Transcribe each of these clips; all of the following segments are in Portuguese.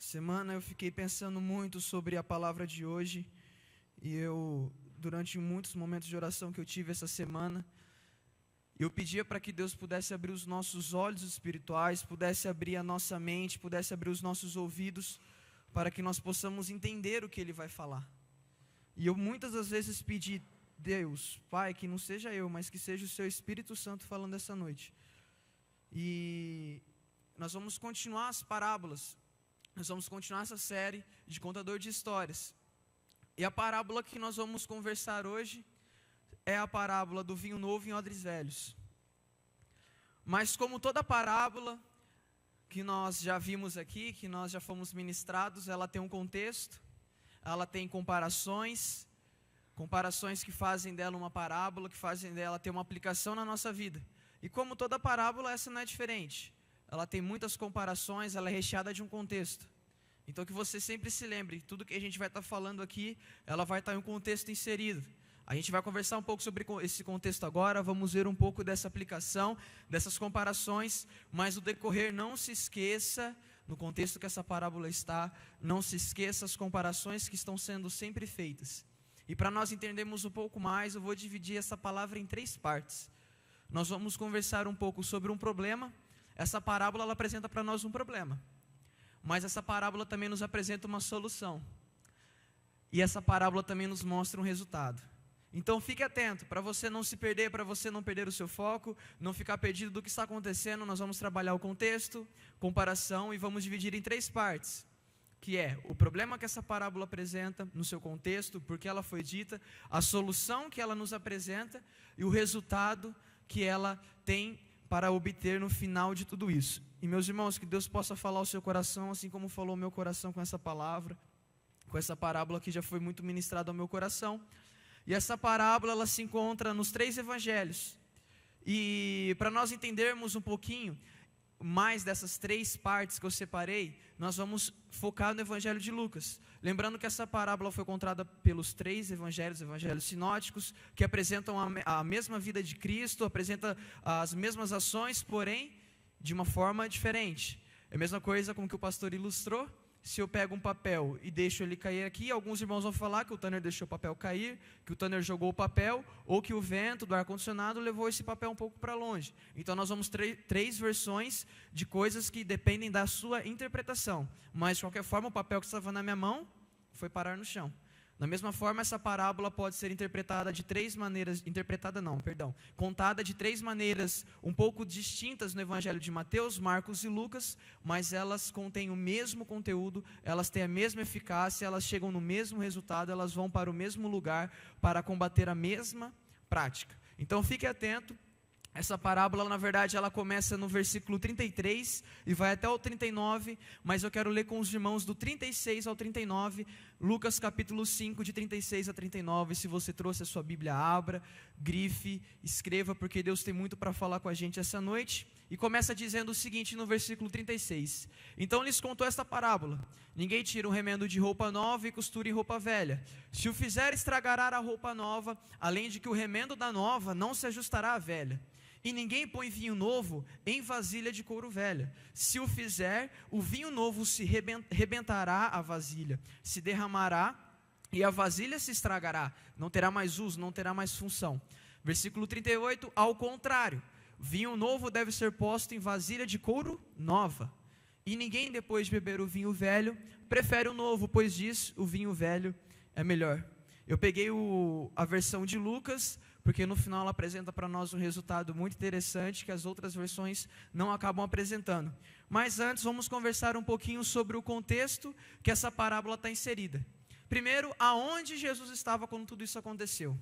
semana eu fiquei pensando muito sobre a palavra de hoje e durante muitos momentos de oração que eu tive essa semana, eu pedia para que Deus pudesse abrir os nossos olhos espirituais, pudesse abrir a nossa mente, pudesse abrir os nossos ouvidos, para que nós possamos entender o que Ele vai falar. E eu muitas das vezes pedi, Deus, Pai, que não seja eu, mas que seja o Seu Espírito Santo falando essa noite. E nós vamos continuar as parábolas, nós vamos continuar essa série de contador de histórias. E a parábola que nós vamos conversar hoje é a parábola do vinho novo em odres velhos. Mas como toda parábola que nós já vimos aqui, que nós já fomos ministrados, ela tem um contexto, ela tem comparações que fazem dela uma parábola, que fazem dela ter uma aplicação na nossa vida. E como toda parábola, essa não é diferente. Ela tem muitas comparações, ela é recheada de um contexto. Então que você sempre se lembre, tudo que a gente vai estar falando aqui, ela vai estar em um contexto inserido. A gente vai conversar um pouco sobre esse contexto agora, vamos ver um pouco dessa aplicação, dessas comparações, mas no decorrer não se esqueça, no contexto que essa parábola está, não se esqueça as comparações que estão sendo sempre feitas. E para nós entendermos um pouco mais, eu vou dividir essa palavra em 3 partes. Nós vamos conversar um pouco sobre um problema. Essa parábola ela apresenta para nós um problema, mas essa parábola também nos apresenta uma solução. E essa parábola também nos mostra um resultado. Então fique atento, para você não se perder, para você não perder o seu foco, não ficar perdido do que está acontecendo. Nós vamos trabalhar o contexto, comparação e vamos dividir em 3 partes, que é o problema que essa parábola apresenta no seu contexto, porque ela foi dita, a solução que ela nos apresenta e o resultado que ela tem para obter no final de tudo isso. E meus irmãos, que Deus possa falar ao seu coração, assim como falou ao meu coração com essa palavra, com essa parábola que já foi muito ministrada ao meu coração. E essa parábola ela se encontra nos 3 evangelhos. E para nós entendermos um pouquinho mais dessas 3 partes que eu separei, nós vamos focar no evangelho de Lucas. Lembrando que essa parábola foi contada pelos 3 evangelhos sinóticos, que apresentam a mesma vida de Cristo, apresentam as mesmas ações, porém de uma forma diferente. É a mesma coisa com que o pastor ilustrou. Se eu pego um papel e deixo ele cair aqui, alguns irmãos vão falar que o Tanner deixou o papel cair, que o Tanner jogou o papel, ou que o vento do ar-condicionado levou esse papel um pouco para longe. Então nós vamos 3 versões de coisas que dependem da sua interpretação. Mas de qualquer forma, o papel que estava na minha mão foi parar no chão. Da mesma forma, essa parábola pode ser interpretada de 3 maneiras, contada de 3 maneiras um pouco distintas no Evangelho de Mateus, Marcos e Lucas, mas elas contêm o mesmo conteúdo, elas têm a mesma eficácia, elas chegam no mesmo resultado, elas vão para o mesmo lugar para combater a mesma prática. Então fique atento. Essa parábola, na verdade, ela começa no versículo 33 e vai até o 39, mas eu quero ler com os irmãos do 36 ao 39, Lucas capítulo 5, de 36 a 39. Se você trouxe a sua Bíblia, abra, grife, escreva, porque Deus tem muito para falar com a gente essa noite. E começa dizendo o seguinte no versículo 36. Então lhes contou esta parábola: ninguém tira um remendo de roupa nova e costura em roupa velha. Se o fizer, estragará a roupa nova, além de que o remendo da nova não se ajustará à velha. E ninguém põe vinho novo em vasilha de couro velha. Se o fizer, o vinho novo se rebentará a vasilha, se derramará e a vasilha se estragará. Não terá mais uso, não terá mais função. Versículo 38, ao contrário, vinho novo deve ser posto em vasilha de couro nova. E ninguém, depois de beber o vinho velho, prefere o novo, pois diz, o vinho velho é melhor. Eu peguei a versão de Lucas, porque no final ela apresenta para nós um resultado muito interessante que as outras versões não acabam apresentando. Mas antes vamos conversar um pouquinho sobre o contexto que essa parábola está inserida. Primeiro, aonde Jesus estava quando tudo isso aconteceu?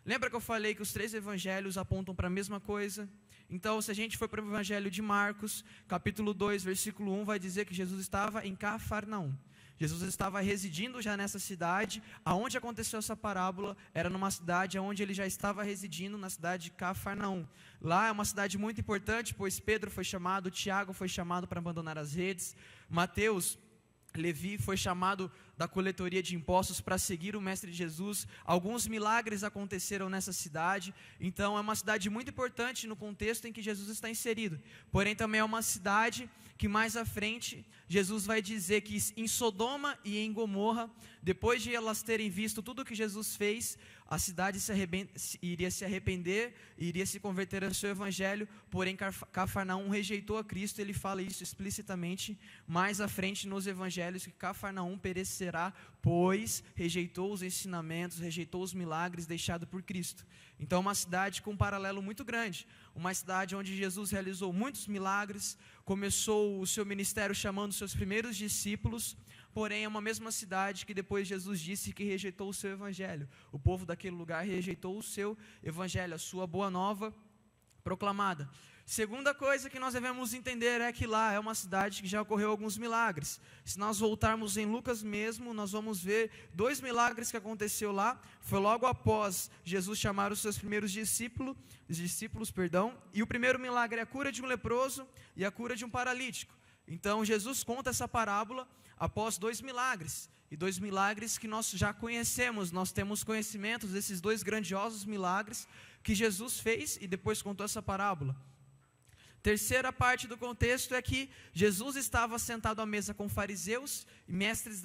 Lembra que eu falei que os 3 evangelhos apontam para a mesma coisa? Então, se a gente for para o evangelho de Marcos, capítulo 2, versículo 1, vai dizer que Jesus estava em Cafarnaum. Jesus estava residindo já nessa cidade. Aonde aconteceu essa parábola era numa cidade onde ele já estava residindo, na cidade de Cafarnaum. Lá é uma cidade muito importante, pois Pedro foi chamado, Tiago foi chamado para abandonar as redes, Mateus, Levi foi chamado da coletoria de impostos para seguir o Mestre Jesus. Alguns milagres aconteceram nessa cidade, então é uma cidade muito importante no contexto em que Jesus está inserido. Porém, também é uma cidade que mais à frente, Jesus vai dizer que em Sodoma e em Gomorra, depois de elas terem visto tudo o que Jesus fez, a cidade iria se arrepender, iria se converter ao seu evangelho, porém Cafarnaum rejeitou a Cristo. Ele fala isso explicitamente mais à frente nos evangelhos, que Cafarnaum perecerá, pois rejeitou os ensinamentos, rejeitou os milagres deixados por Cristo. Então, uma cidade com um paralelo muito grande, uma cidade onde Jesus realizou muitos milagres, começou o seu ministério chamando seus primeiros discípulos, porém é uma mesma cidade que depois Jesus disse que rejeitou o seu evangelho. O povo daquele lugar rejeitou o seu evangelho, a sua boa nova proclamada. Segunda coisa que nós devemos entender é que lá é uma cidade que já ocorreu alguns milagres. Se nós voltarmos em Lucas mesmo, nós vamos ver 2 milagres que aconteceu lá. Foi logo após Jesus chamar os seus primeiros discípulos, e o primeiro milagre é a cura de um leproso e a cura de um paralítico. Então Jesus conta essa parábola após 2 milagres, e 2 milagres que nós já conhecemos. Nós temos conhecimentos desses 2 grandiosos milagres que Jesus fez e depois contou essa parábola. Terceira parte do contexto é que Jesus estava sentado à mesa com fariseus e mestres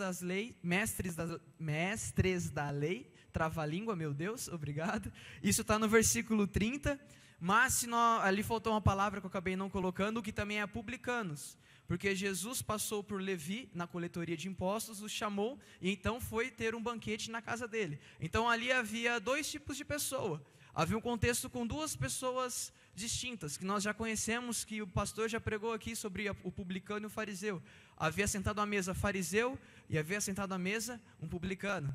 da lei, trava-língua, meu Deus, obrigado. Isso está no versículo 30, mas ali faltou uma palavra que eu acabei não colocando, que também é publicanos, porque Jesus passou por Levi na coletoria de impostos, o chamou e então foi ter um banquete na casa dele. Então ali havia 2 tipos de pessoa. Havia um contexto com 2 pessoas distintas, que nós já conhecemos, que o pastor já pregou aqui sobre o publicano e o fariseu. Havia sentado à mesa fariseu e havia sentado à mesa um publicano.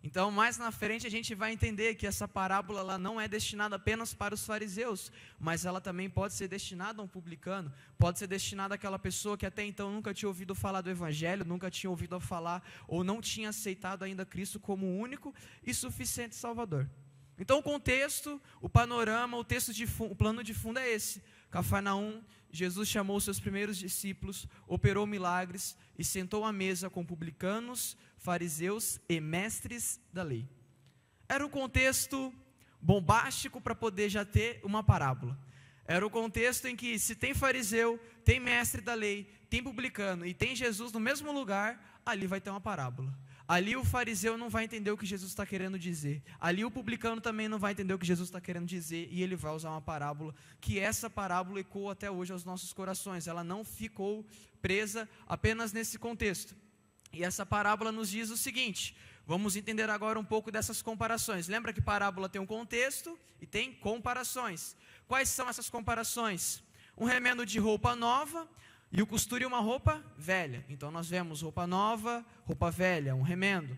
Então, mais na frente a gente vai entender que essa parábola ela não é destinada apenas para os fariseus, mas ela também pode ser destinada a um publicano, pode ser destinada àquela pessoa que até então nunca tinha ouvido falar do evangelho, nunca tinha ouvido falar ou não tinha aceitado ainda Cristo como o único e suficiente Salvador. Então o contexto, o panorama, o plano de fundo é esse. Cafarnaum, Jesus chamou seus primeiros discípulos, operou milagres e sentou à mesa com publicanos, fariseus e mestres da lei. Era um contexto bombástico para poder já ter uma parábola. Era o contexto em que se tem fariseu, tem mestre da lei, tem publicano e tem Jesus no mesmo lugar, ali vai ter uma parábola. Ali o fariseu não vai entender o que Jesus está querendo dizer. Ali o publicano também não vai entender o que Jesus está querendo dizer. E ele vai usar uma parábola, que essa parábola ecoa até hoje aos nossos corações. Ela não ficou presa apenas nesse contexto. E essa parábola nos diz o seguinte. Vamos entender agora um pouco dessas comparações. Lembra que parábola tem um contexto e tem comparações. Quais são essas comparações? Um remendo de roupa nova e o costure uma roupa velha. Então nós vemos roupa nova, roupa velha, um remendo.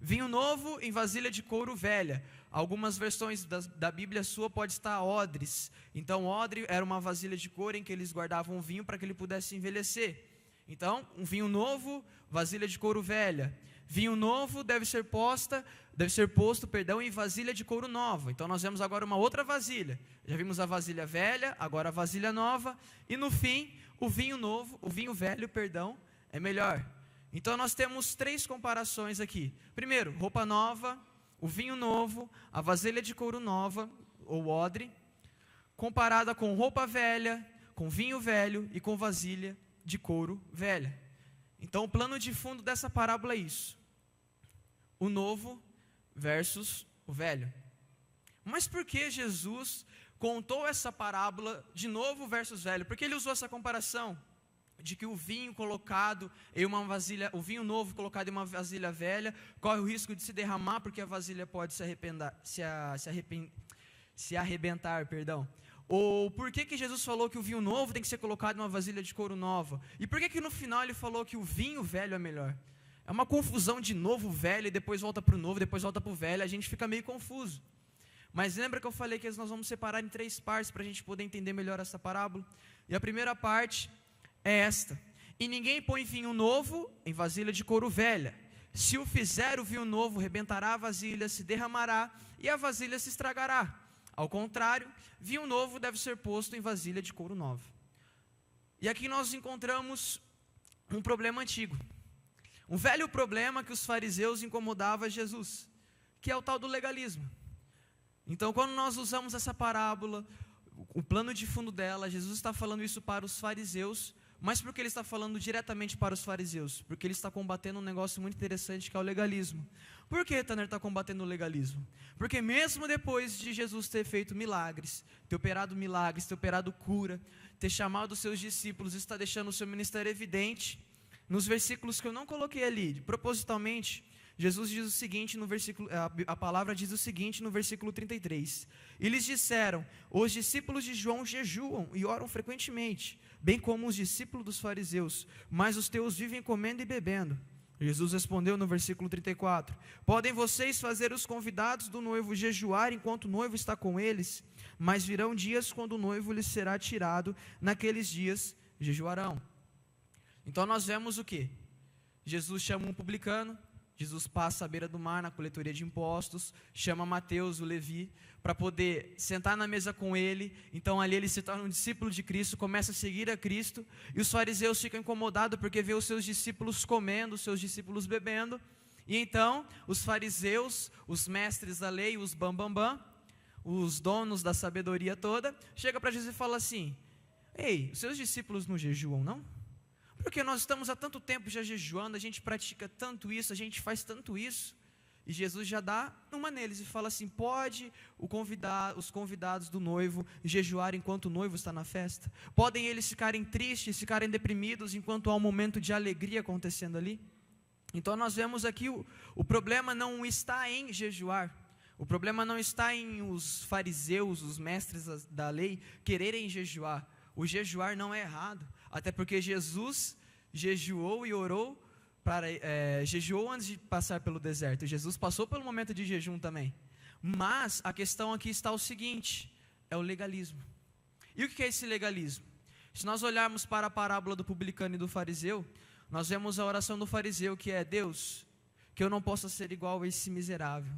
Vinho novo em vasilha de couro velha. Algumas versões da Bíblia sua pode estar odres. Então odre era uma vasilha de couro em que eles guardavam o vinho para que ele pudesse envelhecer. Então um vinho novo, vasilha de couro velha. Vinho novo deve ser posto, em vasilha de couro nova. Então nós vemos agora uma outra vasilha. Já vimos a vasilha velha, agora a vasilha nova. E no fim, o vinho velho, é melhor. Então nós temos 3 comparações aqui. Primeiro, roupa nova, o vinho novo, a vasilha de couro nova, ou odre, comparada com roupa velha, com vinho velho e com vasilha de couro velha. Então o plano de fundo dessa parábola é isso. O novo versus o velho. Mas por que Jesus contou essa parábola de novo versus velho? Porque ele usou essa comparação de que o vinho novo colocado em uma vasilha velha corre o risco de se derramar, porque a vasilha pode se arrebentar. Ou por que Jesus falou que o vinho novo tem que ser colocado em uma vasilha de couro nova? E por que no final ele falou que o vinho velho é melhor? É uma confusão de novo, velho, e depois volta para o novo, depois volta para o velho, a gente fica meio confuso. Mas lembra que eu falei que nós vamos separar em 3 partes para a gente poder entender melhor essa parábola? E a primeira parte é esta. E ninguém põe vinho novo em vasilha de couro velha. Se o fizer, o vinho novo rebentará a vasilha, se derramará e a vasilha se estragará. Ao contrário, vinho novo deve ser posto em vasilha de couro nova. E aqui nós encontramos um problema antigo. um velho problema que os fariseus incomodava Jesus, que é o tal do legalismo. Então, quando nós usamos essa parábola, o plano de fundo dela, Jesus está falando isso para os fariseus, mas por que ele está falando diretamente para os fariseus? Porque ele está combatendo um negócio muito interessante, que é o legalismo. Por que Tanner está combatendo o legalismo? Porque mesmo depois de Jesus ter feito milagres, ter operado cura, ter chamado os seus discípulos, está deixando o seu ministério evidente, nos versículos que eu não coloquei ali, propositalmente, Jesus diz o seguinte no versículo, a palavra diz o seguinte no versículo 33. E lhes disseram: os discípulos de João jejuam e oram frequentemente, bem como os discípulos dos fariseus, mas os teus vivem comendo e bebendo. Jesus respondeu no versículo 34: podem vocês fazer os convidados do noivo jejuar enquanto o noivo está com eles? Mas virão dias quando o noivo lhes será tirado, naqueles dias jejuarão. Então nós vemos o que? Jesus chama um publicano, Jesus passa à beira do mar na coletoria de impostos, chama Mateus, o Levi, para poder sentar na mesa com ele. Então ali ele se torna um discípulo de Cristo, começa a seguir a Cristo, e os fariseus ficam incomodados porque vê os seus discípulos comendo, os seus discípulos bebendo, e então os fariseus, os mestres da lei, os bambambam, os donos da sabedoria toda, chega para Jesus e fala assim: ei, os seus discípulos não jejuam não? Porque nós estamos há tanto tempo já jejuando, a gente pratica tanto isso, a gente faz tanto isso. E Jesus já dá uma neles e fala assim: pode os convidados do noivo jejuar enquanto o noivo está na festa? Podem eles ficarem tristes, ficarem deprimidos enquanto há um momento de alegria acontecendo ali? Então nós vemos aqui o problema não está em jejuar. O problema não está em os fariseus, os mestres da lei, quererem jejuar. O jejuar não é errado, até porque Jesus jejuou e orou, jejuou antes de passar pelo deserto. Jesus passou pelo momento de jejum também. Mas a questão aqui está o seguinte: é o legalismo. E o que é esse legalismo? Se nós olharmos para a parábola do publicano e do fariseu, nós vemos a oração do fariseu, que é: Deus, que eu não possa ser igual a esse miserável,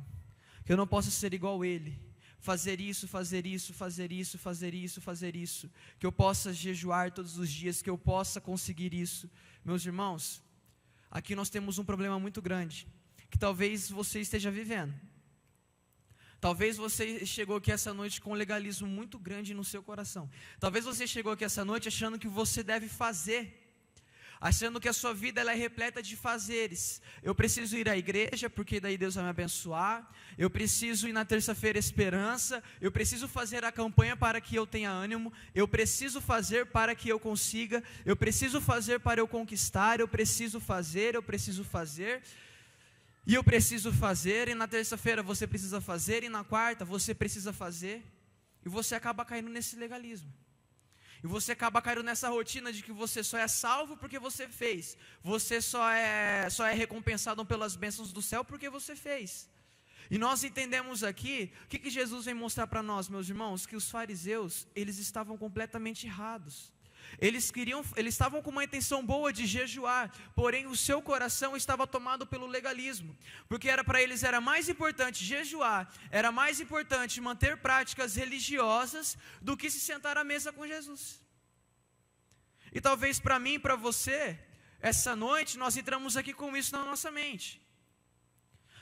que eu não possa ser igual a ele, fazer isso, fazer isso, fazer isso, fazer isso, fazer isso, que eu possa jejuar todos os dias, que eu possa conseguir isso. Meus irmãos, aqui nós temos um problema muito grande, que talvez você esteja vivendo. Talvez você chegou aqui essa noite com um legalismo muito grande no seu coração. Talvez você chegou aqui essa noite achando que você deve fazer, achando que a sua vida ela é repleta de fazeres. Eu preciso ir à igreja, porque daí Deus vai me abençoar. Eu preciso ir na terça-feira esperança. Eu preciso fazer a campanha para que eu tenha ânimo. Eu preciso fazer para que eu consiga. Eu preciso fazer para eu conquistar. Eu preciso fazer. E eu preciso fazer. E na terça-feira você precisa fazer. E na quarta você precisa fazer. E você acaba caindo nesse legalismo. E você acaba caindo nessa rotina de que você só é salvo porque você fez. Você só é recompensado pelas bênçãos do céu porque você fez. E nós entendemos aqui, o que Jesus vem mostrar para nós, meus irmãos? Que os fariseus, eles estavam completamente errados. Eles estavam com uma intenção boa de jejuar, porém o seu coração estava tomado pelo legalismo, porque para eles era mais importante jejuar, era mais importante manter práticas religiosas do que se sentar à mesa com Jesus. E talvez para mim e para você, essa noite nós entramos aqui com isso na nossa mente.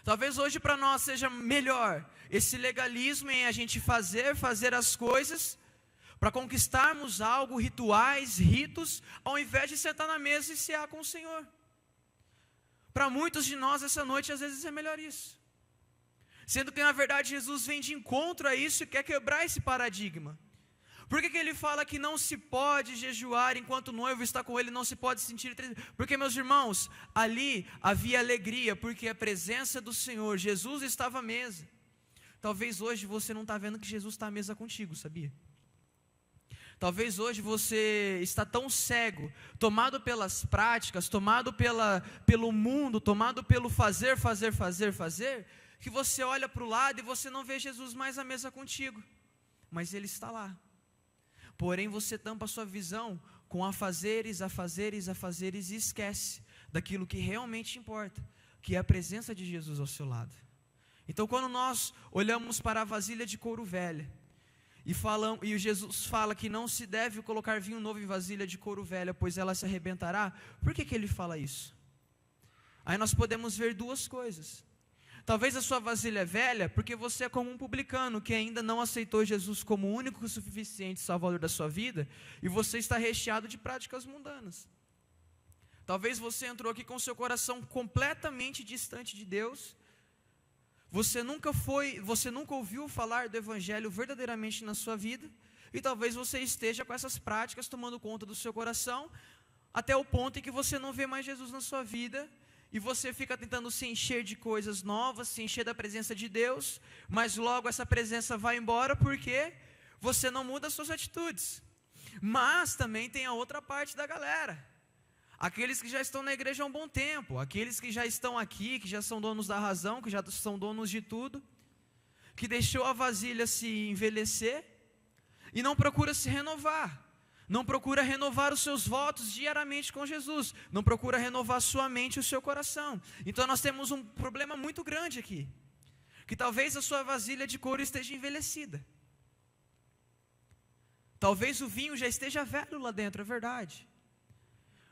Talvez hoje para nós seja melhor esse legalismo em a gente fazer as coisas para conquistarmos algo, rituais, ritos, ao invés de sentar na mesa e cear com o Senhor. Para muitos de nós essa noite às vezes é melhor isso. Sendo que na verdade Jesus vem de encontro a isso e quer quebrar esse paradigma. Por que ele fala que não se pode jejuar enquanto o noivo está com ele, não se pode sentir triste? Porque, meus irmãos, ali havia alegria, porque a presença do Senhor, Jesus estava à mesa. Talvez hoje você não está vendo que Jesus está à mesa contigo, sabia? Talvez hoje você está tão cego, tomado pelas práticas, tomado pelo mundo, tomado pelo fazer, que você olha para o lado e você não vê Jesus mais à mesa contigo, mas Ele está lá. Porém você tampa a sua visão com afazeres e esquece daquilo que realmente importa, que é a presença de Jesus ao seu lado. Então quando nós olhamos para a vasilha de couro velha, e Jesus fala que não se deve colocar vinho novo em vasilha de couro velha, pois ela se arrebentará. Por que ele fala isso? Aí nós podemos ver duas coisas. Talvez a sua vasilha é velha porque você é como um publicano que ainda não aceitou Jesus como o único e suficiente salvador da sua vida, e você está recheado de práticas mundanas. Talvez você entrou aqui com seu coração completamente distante de Deus. Você nunca ouviu falar do Evangelho verdadeiramente na sua vida, e talvez você esteja com essas práticas tomando conta do seu coração, até o ponto em que você não vê mais Jesus na sua vida, e você fica tentando se encher de coisas novas, se encher da presença de Deus, mas logo essa presença vai embora porque você não muda as suas atitudes. Mas também tem a outra parte da galera, aqueles que já estão na igreja há um bom tempo, aqueles que já estão aqui, que já são donos da razão, que já são donos de tudo, que deixou a vasilha se envelhecer e não procura se renovar. Não procura renovar os seus votos diariamente com Jesus. Não procura renovar sua mente e o seu coração. Então nós temos um problema muito grande aqui. Que talvez a sua vasilha de couro esteja envelhecida. Talvez o vinho já esteja velho lá dentro, é verdade.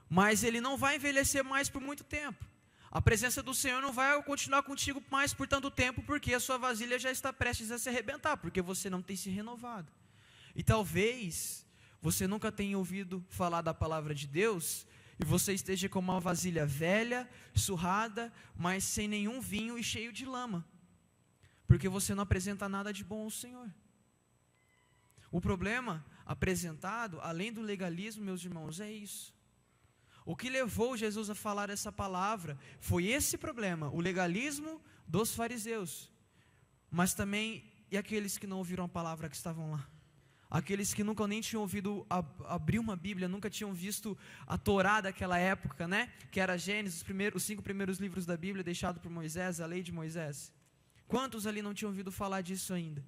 Mas ele não vai envelhecer mais por muito tempo. A presença do Senhor não vai continuar contigo mais por tanto tempo, porque a sua vasilha já está prestes a se arrebentar, porque você não tem se renovado. E talvez você nunca tenha ouvido falar da palavra de Deus, e você esteja com uma vasilha velha, surrada, mas sem nenhum vinho e cheio de lama, porque você não apresenta nada de bom ao Senhor. O problema apresentado, além do legalismo, meus irmãos, é isso. O que levou Jesus a falar essa palavra foi esse problema, o legalismo dos fariseus, mas também e aqueles que não ouviram a palavra que estavam lá. Aqueles que nunca nem tinham ouvido abrir uma Bíblia, nunca tinham visto a Torá daquela época, né? Que era Gênesis, os 5 primeiros livros da Bíblia, deixado por Moisés, a lei de Moisés. Quantos ali não tinham ouvido falar disso ainda?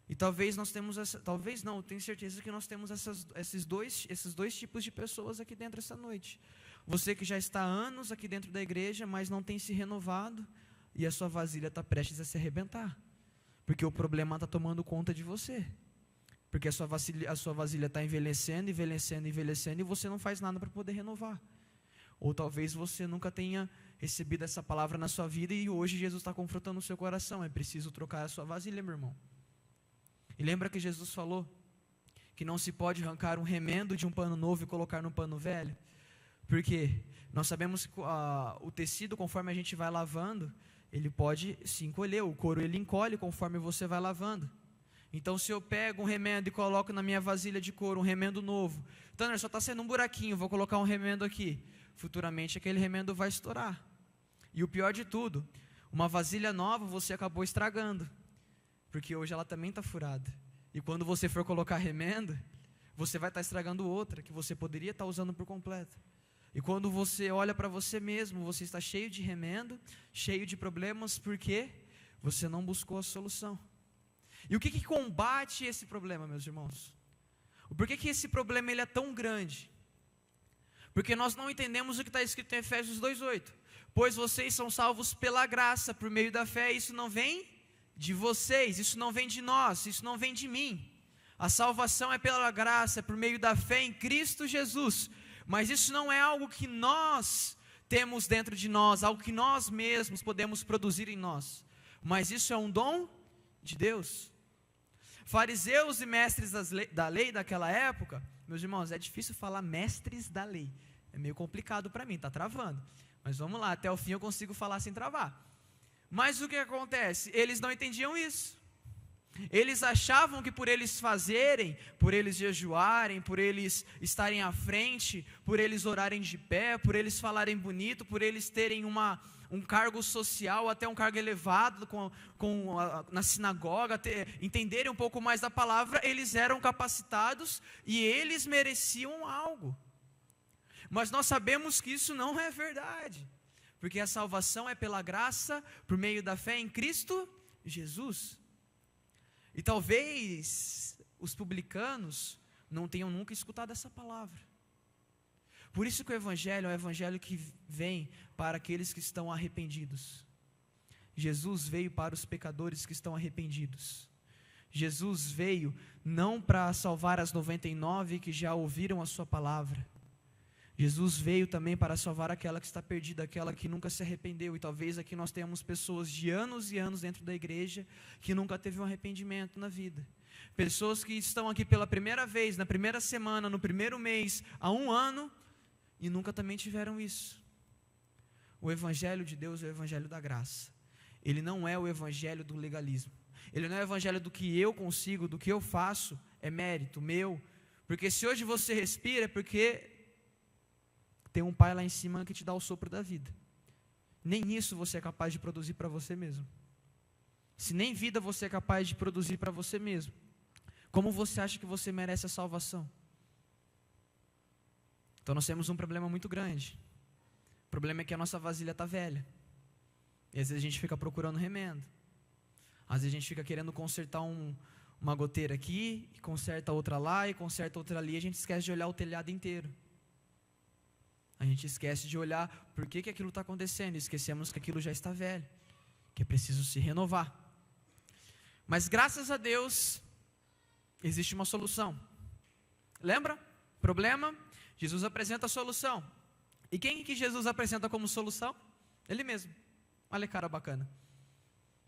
E talvez nós temos, talvez não, eu tenho certeza que nós temos esses dois tipos de pessoas aqui dentro essa noite. Você que já está há anos aqui dentro da igreja, mas não tem se renovado, e a sua vasilha está prestes a se arrebentar, porque o problema está tomando conta de você. Porque a sua vasilha está envelhecendo, e você não faz nada para poder renovar. Ou talvez você nunca tenha recebido essa palavra na sua vida, e hoje Jesus está confrontando o seu coração. É preciso trocar a sua vasilha, meu irmão. E lembra que Jesus falou que não se pode arrancar um remendo de um pano novo e colocar no pano velho? Porque nós sabemos que o tecido, conforme a gente vai lavando, ele pode se encolher. O couro ele encolhe conforme você vai lavando. Então, se eu pego um remendo e coloco na minha vasilha de couro um remendo novo, Tanner, só está saindo um buraquinho, vou colocar um remendo aqui. Futuramente aquele remendo vai estourar. E o pior de tudo, uma vasilha nova você acabou estragando, porque hoje ela também está furada. E quando você for colocar remendo, você vai estar estragando outra, que você poderia estar usando por completo. E quando você olha para você mesmo, você está cheio de remendo, cheio de problemas, porque você não buscou a solução. E o que combate esse problema, meus irmãos? Por que esse problema ele é tão grande? Porque nós não entendemos o que está escrito em Efésios 2:8. Pois vocês são salvos pela graça, por meio da fé. Isso não vem de vocês, isso não vem de nós, isso não vem de mim. A salvação é pela graça, por meio da fé em Cristo Jesus. Mas isso não é algo que nós temos dentro de nós, algo que nós mesmos podemos produzir em nós. Mas isso é um dom de Deus. Fariseus e mestres da lei daquela época, meus irmãos, é difícil falar mestres da lei, é meio complicado para mim, está travando, mas vamos lá, até o fim eu consigo falar sem travar. Mas o que acontece? Eles não entendiam isso. Eles achavam que por eles fazerem, por eles jejuarem, por eles estarem à frente, por eles orarem de pé, por eles falarem bonito, por eles terem um cargo social, até um cargo elevado na sinagoga, entenderem um pouco mais da palavra, eles eram capacitados e eles mereciam algo. Mas nós sabemos que isso não é verdade, porque a salvação é pela graça, por meio da fé em Cristo Jesus. E talvez os publicanos não tenham nunca escutado essa palavra. Por isso que o Evangelho é o Evangelho que vem para aqueles que estão arrependidos. Jesus veio para os pecadores que estão arrependidos. Jesus veio não para salvar as 99 que já ouviram a sua palavra. Jesus veio também para salvar aquela que está perdida, aquela que nunca se arrependeu. E talvez aqui nós tenhamos pessoas de anos e anos dentro da igreja que nunca teve um arrependimento na vida. Pessoas que estão aqui pela primeira vez, na primeira semana, no primeiro mês, há 1 ano, e nunca também tiveram isso. O evangelho de Deus é o evangelho da graça. Ele não é o evangelho do legalismo. Ele não é o evangelho do que eu consigo, do que eu faço, é mérito meu. Porque se hoje você respira, é porque tem um pai lá em cima que te dá o sopro da vida. Nem isso você é capaz de produzir para você mesmo. Se nem vida você é capaz de produzir para você mesmo, como você acha que você merece a salvação? Então nós temos um problema muito grande. O problema é que a nossa vasilha está velha. E às vezes a gente fica procurando remendo. Às vezes a gente fica querendo consertar uma goteira aqui, e conserta outra lá, e conserta outra ali, e a gente esquece de olhar o telhado inteiro. A gente esquece de olhar por que aquilo está acontecendo, e esquecemos que aquilo já está velho, que é preciso se renovar. Mas graças a Deus, existe uma solução. Lembra? Problema? Jesus apresenta a solução. E quem que Jesus apresenta como solução? Ele mesmo. Olha que cara bacana.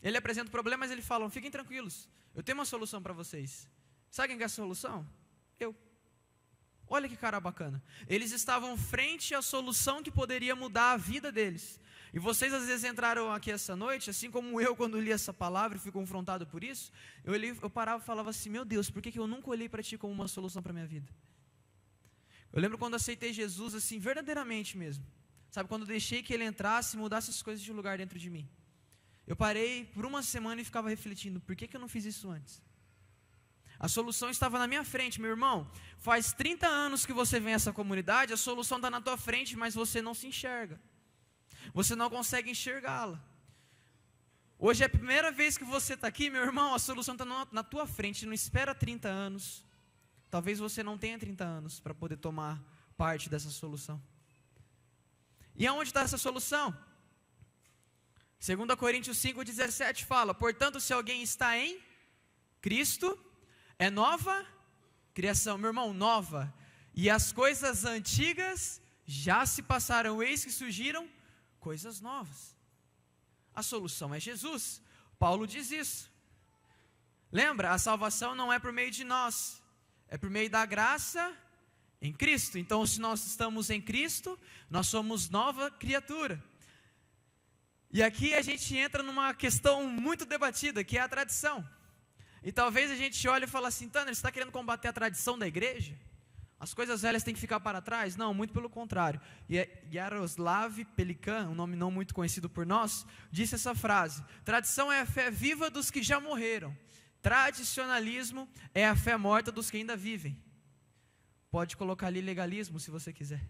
Ele apresenta o problema, mas ele fala: fiquem tranquilos, eu tenho uma solução para vocês. Sabe quem que é a solução? Eu. Olha que cara bacana. Eles estavam frente à solução que poderia mudar a vida deles. E vocês às vezes entraram aqui essa noite, assim como eu quando li essa palavra e fui confrontado por isso, eu parava e falava assim: meu Deus, por que eu nunca olhei para Ti como uma solução para a minha vida? Eu lembro quando aceitei Jesus assim, verdadeiramente mesmo. Sabe, quando deixei que Ele entrasse e mudasse as coisas de lugar dentro de mim. Eu parei por 1 semana e ficava refletindo: por que eu não fiz isso antes? A solução estava na minha frente, meu irmão. Faz 30 anos que você vem a essa comunidade, a solução está na tua frente, mas você não se enxerga. Você não consegue enxergá-la. Hoje é a primeira vez que você está aqui, meu irmão, a solução está na tua frente. Não espera 30 anos. Talvez você não tenha 30 anos para poder tomar parte dessa solução. E aonde está essa solução? 2 Coríntios 5,17 fala: portanto, se alguém está em Cristo, é nova criação. Meu irmão, nova. E as coisas antigas já se passaram, eis que surgiram coisas novas. A solução é Jesus. Paulo diz isso. Lembra? A salvação não é por meio de nós, é por meio da graça em Cristo. Então, se nós estamos em Cristo, nós somos nova criatura. E aqui a gente entra numa questão muito debatida, que é a tradição. E talvez a gente olhe e fale assim: Tanner, você está querendo combater a tradição da igreja? As coisas velhas têm que ficar para trás? Não, muito pelo contrário. E Yaroslav Pelikan, um nome não muito conhecido por nós, disse essa frase: tradição é a fé viva dos que já morreram. Tradicionalismo é a fé morta dos que ainda vivem. Pode colocar ali legalismo se você quiser.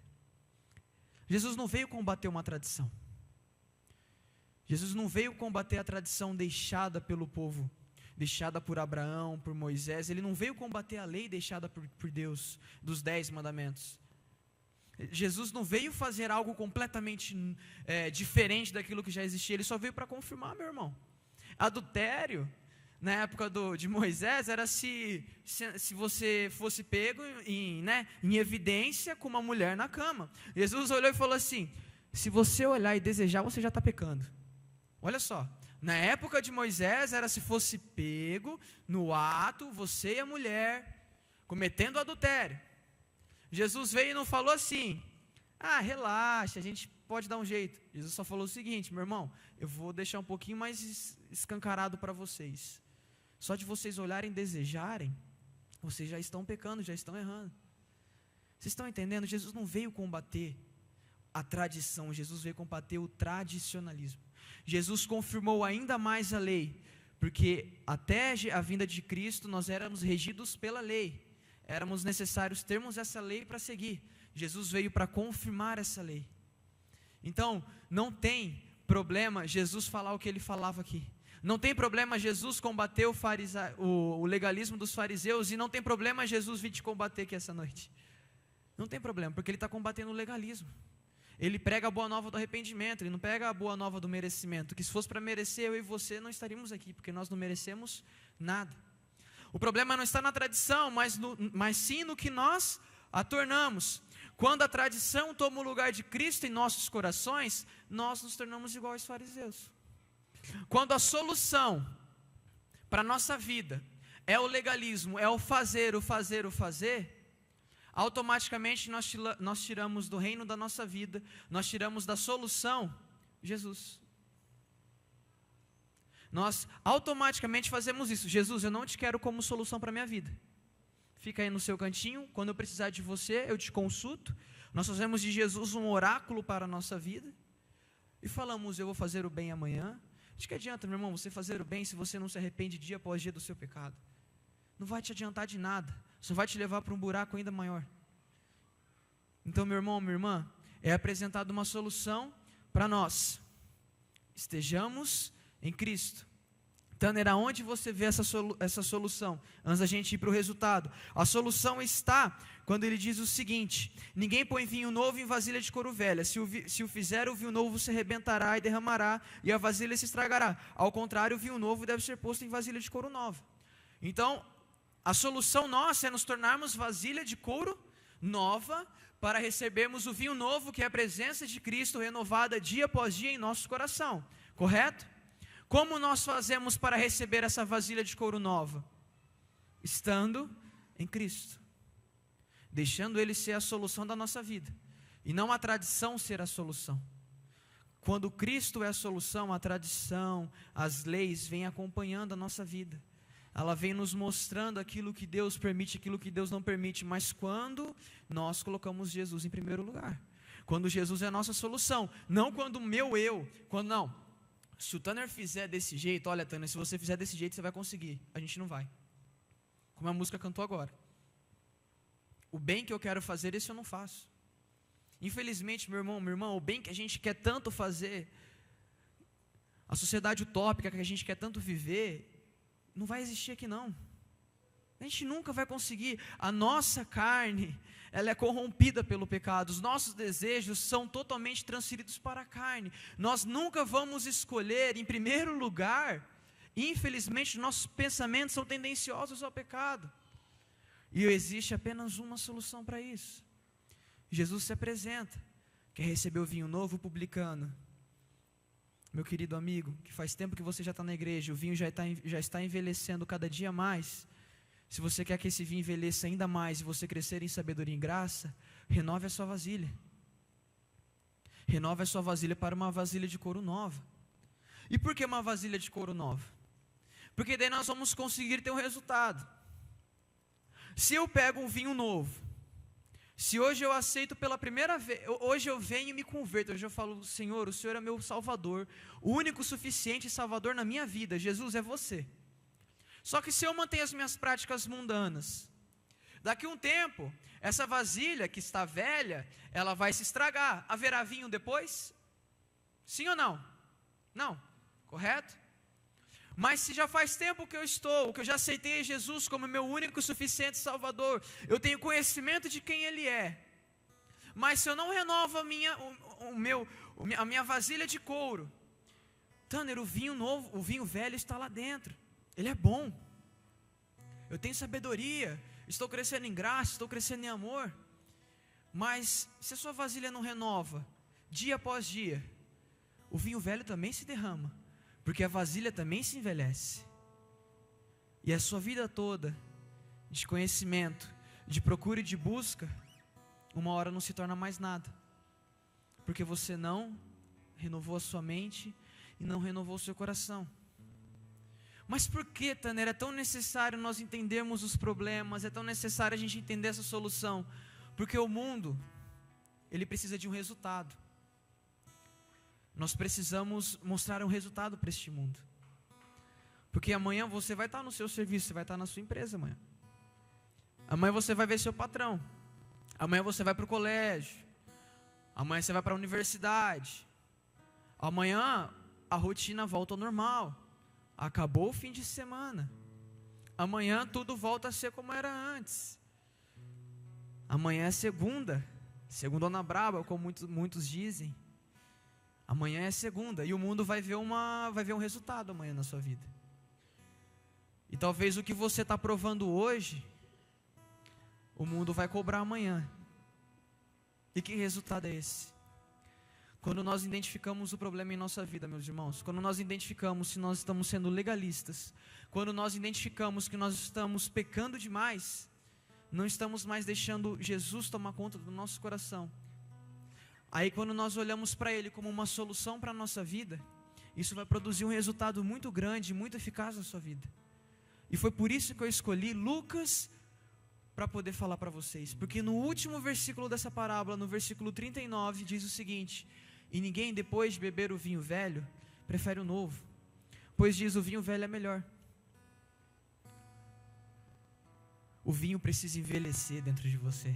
Jesus não veio combater uma tradição. Jesus não veio combater a tradição deixada pelo povo, deixada por Abraão, por Moisés. Ele não veio combater a lei deixada por Deus, dos 10 mandamentos. Jesus não veio fazer algo completamente diferente daquilo que já existia. Ele só veio para confirmar, meu irmão. Adultério, na época de Moisés, era se você fosse pego em evidência com uma mulher na cama. Jesus olhou e falou assim: se você olhar e desejar, você já está pecando. Olha só, na época de Moisés era se fosse pego no ato, você e a mulher, cometendo adultério. Jesus veio e não falou assim: relaxa, a gente pode dar um jeito. Jesus só falou o seguinte: meu irmão, eu vou deixar um pouquinho mais escancarado para vocês. Só de vocês olharem e desejarem, vocês já estão pecando, já estão errando. Vocês estão entendendo? Jesus não veio combater a tradição, Jesus veio combater o tradicionalismo. Jesus confirmou ainda mais a lei, porque até a vinda de Cristo nós éramos regidos pela lei, éramos necessários termos essa lei para seguir. Jesus veio para confirmar essa lei. Então, não tem problema Jesus falar o que ele falava aqui. Não tem problema Jesus combater o legalismo dos fariseus, e não tem problema Jesus vir te combater aqui essa noite. Não tem problema, porque ele está combatendo o legalismo. Ele prega a boa nova do arrependimento, ele não prega a boa nova do merecimento, que se fosse para merecer, eu e você não estaríamos aqui, porque nós não merecemos nada. O problema não está na tradição, mas sim no que nós a tornamos. Quando a tradição toma o lugar de Cristo em nossos corações, nós nos tornamos igual aos fariseus. Quando a solução para a nossa vida é o legalismo, é o fazer, automaticamente nós tiramos do reino da nossa vida, nós tiramos da solução Jesus. Nós automaticamente fazemos isso. Jesus, eu não te quero como solução para a minha vida. Fica aí no seu cantinho, quando eu precisar de você, eu te consulto. Nós fazemos de Jesus um oráculo para a nossa vida. E falamos, eu vou fazer o bem amanhã. De que adianta, meu irmão, você fazer o bem se você não se arrepende dia após dia do seu pecado? Não vai te adiantar de nada. Só vai te levar para um buraco ainda maior. Então, meu irmão, minha irmã, é apresentada uma solução para nós. Estejamos em Cristo. Tanner, aonde você vê essa solução? Antes da gente ir para o resultado. A solução está quando ele diz o seguinte: ninguém põe vinho novo em vasilha de couro velha. Se o fizer, o vinho novo se arrebentará e derramará, e a vasilha se estragará. Ao contrário, o vinho novo deve ser posto em vasilha de couro nova. Então, a solução nossa é nos tornarmos vasilha de couro nova, para recebermos o vinho novo, que é a presença de Cristo renovada dia após dia em nosso coração. Correto? Como nós fazemos para receber essa vasilha de couro nova? Estando em Cristo, deixando Ele ser a solução da nossa vida, e não a tradição ser a solução. Quando Cristo é a solução, a tradição, as leis vêm acompanhando a nossa vida. Ela vem nos mostrando aquilo que Deus permite, aquilo que Deus não permite, mas quando nós colocamos Jesus em primeiro lugar, quando Jesus é a nossa solução, não quando o meu eu, quando não, se o Tanner fizer desse jeito, olha Tanner, se você fizer desse jeito você vai conseguir, a gente não vai, como a música cantou agora, o bem que eu quero fazer, esse eu não faço. Infelizmente, meu irmão, minha irmã, o bem que a gente quer tanto fazer, a sociedade utópica que a gente quer tanto viver, não vai existir aqui não. A gente nunca vai conseguir. A nossa carne, ela é corrompida pelo pecado. Os nossos desejos são totalmente transferidos para a carne. Nós nunca vamos escolher, em primeiro lugar, infelizmente, nossos pensamentos são tendenciosos ao pecado. E existe apenas uma solução para isso. Jesus se apresenta. Quer receber o vinho novo, publicano? Meu querido amigo, que faz tempo que você já está na igreja, o vinho já está envelhecendo cada dia mais. Se você quer que esse vinho envelheça ainda mais e você crescer em sabedoria e em graça, renove a sua vasilha. Renove a sua vasilha para uma vasilha de couro nova. E por que uma vasilha de couro nova? Porque daí nós vamos conseguir ter um resultado. Se eu pego um vinho novo, se hoje eu aceito pela primeira vez, hoje eu venho e me converto, hoje eu falo, Senhor, o Senhor é meu Salvador, o único suficiente Salvador na minha vida, Jesus é você. Só que se eu mantenho as minhas práticas mundanas, daqui a um tempo, essa vasilha que está velha, ela vai se estragar, haverá vinho depois? Sim ou não? Não, correto? Mas se já faz tempo que eu já aceitei Jesus como meu único e suficiente Salvador, eu tenho conhecimento de quem Ele é, mas se eu não renovo a minha vasilha de couro, Tanner, o vinho novo, o vinho velho está lá dentro, ele é bom, eu tenho sabedoria, estou crescendo em graça, estou crescendo em amor, mas se a sua vasilha não renova, dia após dia, o vinho velho também se derrama, porque a vasilha também se envelhece. E a sua vida toda, de conhecimento, de procura e de busca, uma hora não se torna mais nada. Porque você não renovou a sua mente e não renovou o seu coração. Mas por que, Tanner, é tão necessário nós entendermos os problemas, é tão necessário a gente entender essa solução? Porque o mundo, ele precisa de um resultado. Nós precisamos mostrar um resultado para este mundo. Porque amanhã você vai estar no seu serviço, você vai estar na sua empresa amanhã. Amanhã você vai ver seu patrão. Amanhã você vai para o colégio. Amanhã você vai para a universidade. Amanhã a rotina volta ao normal. Acabou o fim de semana. Amanhã tudo volta a ser como era antes. Amanhã é segunda. Segundona braba, como muitos dizem. Amanhã é segunda e o mundo vai ver um resultado amanhã na sua vida. E talvez o que você está provando hoje, o mundo vai cobrar amanhã. E que resultado é esse? Quando nós identificamos o problema em nossa vida, meus irmãos, quando nós identificamos se nós estamos sendo legalistas, quando nós identificamos que nós estamos pecando demais, não estamos mais deixando Jesus tomar conta do nosso coração. Aí quando nós olhamos para Ele como uma solução para a nossa vida, isso vai produzir um resultado muito grande, muito eficaz na sua vida. E foi por isso que eu escolhi Lucas para poder falar para vocês. Porque no último versículo dessa parábola, no versículo 39, diz o seguinte: e ninguém depois de beber o vinho velho, prefere o novo, pois diz, o vinho velho é melhor. O vinho precisa envelhecer dentro de você.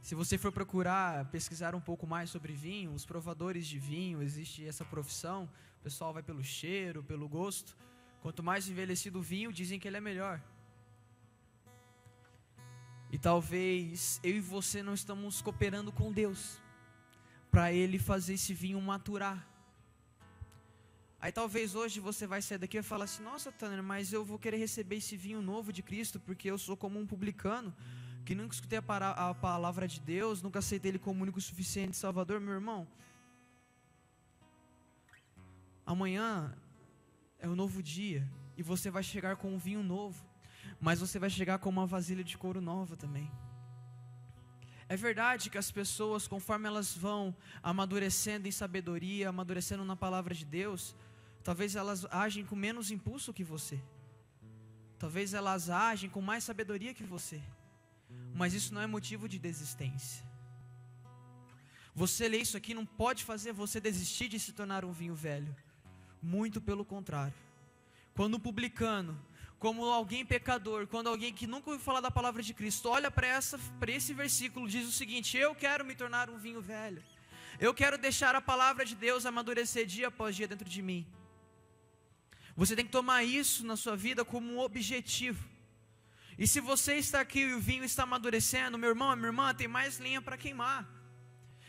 Se você for procurar, pesquisar um pouco mais sobre vinho, os provadores de vinho, existe essa profissão, o pessoal vai pelo cheiro, pelo gosto. Quanto mais envelhecido o vinho, dizem que ele é melhor. E talvez eu e você não estamos cooperando com Deus para Ele fazer esse vinho maturar. Aí talvez hoje você vai sair daqui e falar assim: nossa, Tanner, mas eu vou querer receber esse vinho novo de Cristo, porque eu sou como um publicano, que nunca escutei a palavra de Deus, nunca aceitei Ele como único e suficiente Salvador. Meu irmão, amanhã é um novo dia, e você vai chegar com um vinho novo, mas você vai chegar com uma vasilha de couro nova também. É verdade que as pessoas, conforme elas vão amadurecendo em sabedoria, amadurecendo na palavra de Deus, talvez elas agem com menos impulso que você, talvez elas agem com mais sabedoria que você, mas isso não é motivo de desistência. Você ler isso aqui não pode fazer você desistir de se tornar um vinho velho, muito pelo contrário. Quando um publicano, como alguém pecador, quando alguém que nunca ouviu falar da palavra de Cristo, olha para esse versículo, diz o seguinte: eu quero me tornar um vinho velho, eu quero deixar a palavra de Deus amadurecer dia após dia dentro de mim. Você tem que tomar isso na sua vida como um objetivo. E se você está aqui e o vinho está amadurecendo, meu irmão, minha irmã, tem mais lenha para queimar.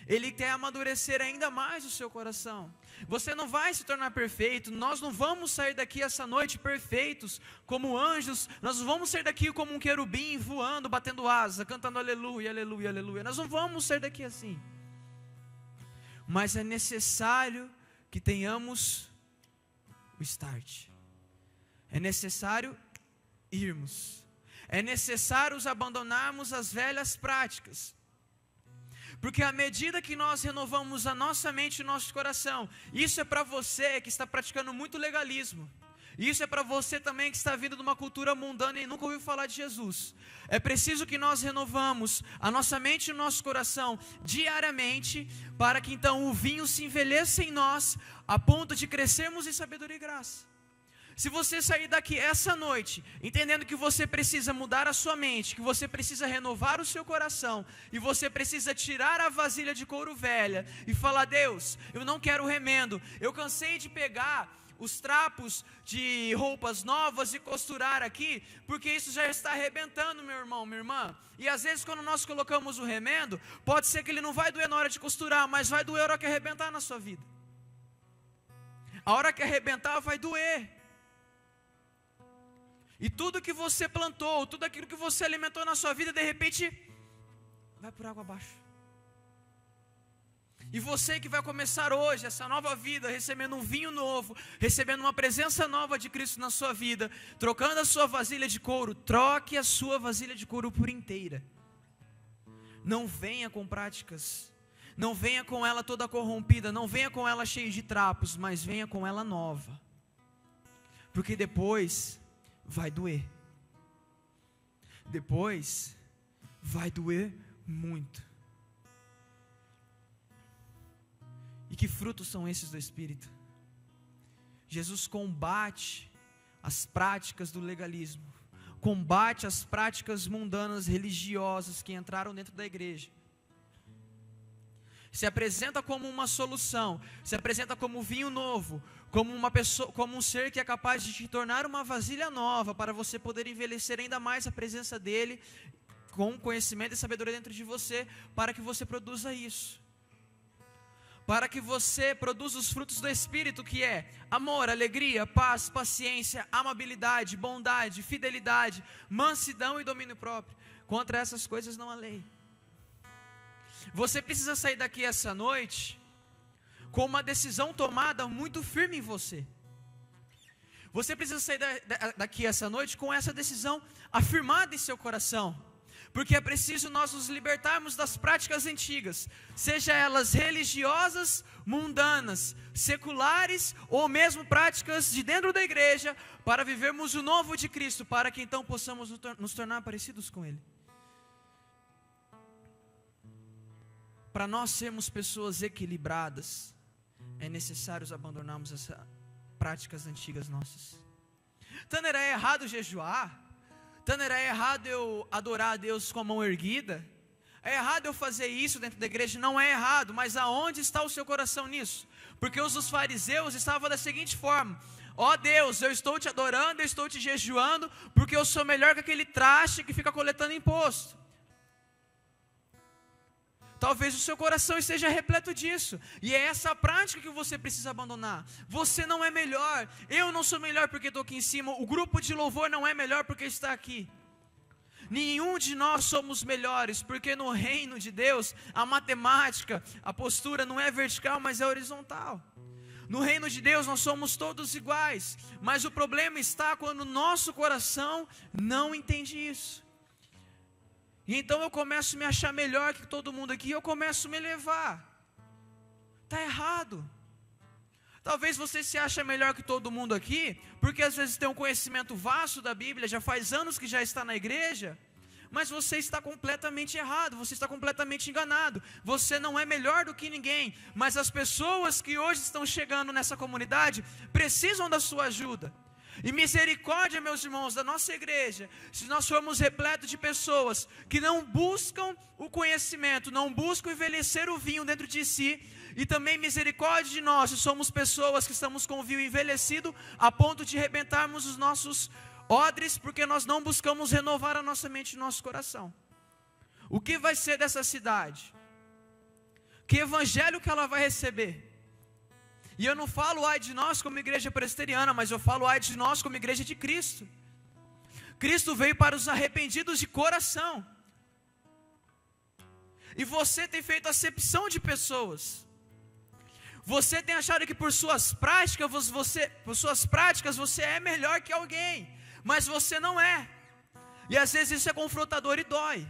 Ele quer amadurecer ainda mais o seu coração. Você não vai se tornar perfeito. Nós não vamos sair daqui essa noite perfeitos, como anjos. Nós não vamos sair daqui como um querubim voando, batendo asa, cantando aleluia, aleluia, aleluia. Nós não vamos sair daqui assim. Mas é necessário que tenhamos o start. É necessário irmos. É necessário abandonarmos as velhas práticas. Porque à medida que nós renovamos a nossa mente e o nosso coração, isso é para você que está praticando muito legalismo. Isso é para você também que está vindo de uma cultura mundana e nunca ouviu falar de Jesus. É preciso que nós renovamos a nossa mente e o nosso coração diariamente, para que então o vinho se envelheça em nós, a ponto de crescermos em sabedoria e graça. Se você sair daqui essa noite, entendendo que você precisa mudar a sua mente, que você precisa renovar o seu coração, e você precisa tirar a vasilha de couro velha, e falar: Deus, eu não quero remendo, eu cansei de pegar os trapos de roupas novas e costurar aqui, porque isso já está arrebentando, meu irmão, minha irmã. E às vezes quando nós colocamos o remendo, pode ser que ele não vai doer na hora de costurar, mas vai doer a hora que arrebentar na sua vida. A hora que arrebentar vai doer. E tudo que você plantou, tudo aquilo que você alimentou na sua vida, de repente, vai por água abaixo. E você que vai começar hoje, essa nova vida, recebendo um vinho novo, recebendo uma presença nova de Cristo na sua vida, trocando a sua vasilha de couro, troque a sua vasilha de couro por inteira. Não venha com práticas, não venha com ela toda corrompida, não venha com ela cheia de trapos, mas venha com ela nova. Porque depois vai doer. Depois vai doer muito. E que frutos são esses do Espírito? Jesus combate as práticas do legalismo, combate as práticas mundanas religiosas que entraram dentro da igreja. Se apresenta como uma solução, se apresenta como vinho novo, como uma pessoa, como um ser que é capaz de te tornar uma vasilha nova, para você poder envelhecer ainda mais a presença dele, com conhecimento e sabedoria dentro de você, para que você produza isso. para que você produza os frutos do Espírito, que é amor, alegria, paz, paciência, amabilidade, bondade, fidelidade, mansidão e domínio próprio. Contra essas coisas não há lei. Você precisa sair daqui essa noite com uma decisão tomada muito firme em você. Você precisa sair daqui essa noite com essa decisão afirmada em seu coração. Porque é preciso nós nos libertarmos das práticas antigas, seja elas religiosas, mundanas, seculares ou mesmo práticas de dentro da igreja, para vivermos o novo de Cristo, para que então possamos nos tornar parecidos com Ele. Para nós sermos pessoas equilibradas, é necessário abandonarmos essas práticas antigas nossas. Tanner, é errado jejuar? Tanner, é errado eu adorar a Deus com a mão erguida? É errado eu fazer isso dentro da igreja? Não é errado, mas aonde está o seu coração nisso? Porque os fariseus estavam da seguinte forma: ó Deus, eu estou te adorando, eu estou te jejuando, porque eu sou melhor que aquele traste que fica coletando imposto. Talvez o seu coração esteja repleto disso, e é essa prática que você precisa abandonar. Você não é melhor, eu não sou melhor porque estou aqui em cima, o grupo de louvor não é melhor porque está aqui. Nenhum de nós somos melhores, porque no reino de Deus, a matemática, a postura não é vertical, mas é horizontal. No reino de Deus nós somos todos iguais, mas o problema está quando o nosso coração não entende isso. E então eu começo a me achar melhor que todo mundo aqui, eu começo a me elevar. Está errado. Talvez você se ache melhor que todo mundo aqui, porque às vezes tem um conhecimento vasto da Bíblia, já faz anos que já está na igreja, mas você está completamente errado, você está completamente enganado. Você não é melhor do que ninguém, mas as pessoas que hoje estão chegando nessa comunidade precisam da sua ajuda. E misericórdia, meus irmãos, da nossa igreja, se nós formos repletos de pessoas que não buscam o conhecimento, não buscam envelhecer o vinho dentro de si, e também misericórdia de nós, se somos pessoas que estamos com o vinho envelhecido, a ponto de arrebentarmos os nossos odres, porque nós não buscamos renovar a nossa mente e o nosso coração. O que vai ser dessa cidade? Que evangelho que ela vai receber? E eu não falo ai de nós como igreja presbiteriana, mas eu falo ai de nós como igreja de Cristo. Cristo veio para os arrependidos de coração. E você tem feito acepção de pessoas. Você tem achado que por suas práticas você é melhor que alguém, mas você não é. E às vezes isso é confrontador e dói.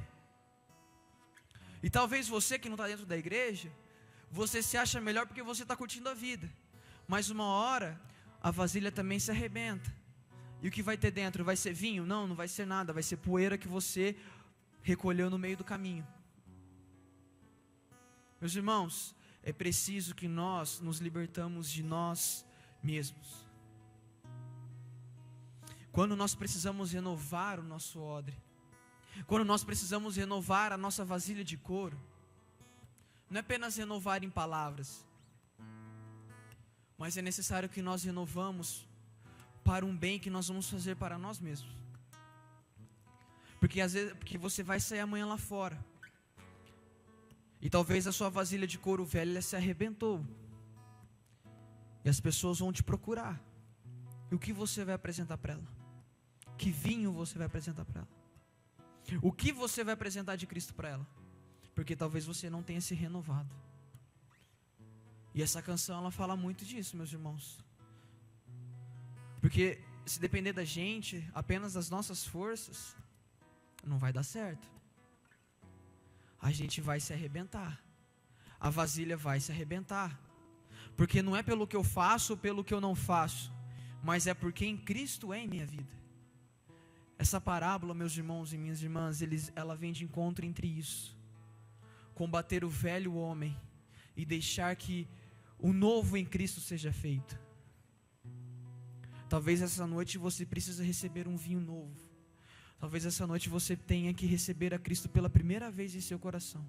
E talvez você que não está dentro da igreja, você se acha melhor porque você está curtindo a vida, mas uma hora a vasilha também se arrebenta, e o que vai ter dentro? Vai ser vinho? Não, não vai ser nada, vai ser poeira que você recolheu no meio do caminho. Meus irmãos, é preciso que nós nos libertamos de nós mesmos. Quando nós precisamos renovar o nosso odre, quando nós precisamos renovar a nossa vasilha de couro, não é apenas renovar em palavras, mas é necessário que nós renovamos para um bem que nós vamos fazer para nós mesmos. Porque às vezes você vai sair amanhã lá fora, e talvez a sua vasilha de couro velha se arrebentou, e as pessoas vão te procurar. E o que você vai apresentar para ela? Que vinho você vai apresentar para ela? O que você vai apresentar de Cristo para ela? Porque talvez você não tenha se renovado. E essa canção ela fala muito disso, meus irmãos. Porque se depender da gente, apenas das nossas forças, não vai dar certo. A gente vai se arrebentar. A vasilha vai se arrebentar. Porque não é pelo que eu faço ou pelo que eu não faço, mas é porque em Cristo é em minha vida. Essa parábola, meus irmãos e minhas irmãs, ela vem de encontro entre isso. Combater o velho homem e deixar que o novo em Cristo seja feito. Talvez essa noite você precise receber um vinho novo. Talvez essa noite você tenha que receber a Cristo pela primeira vez em seu coração.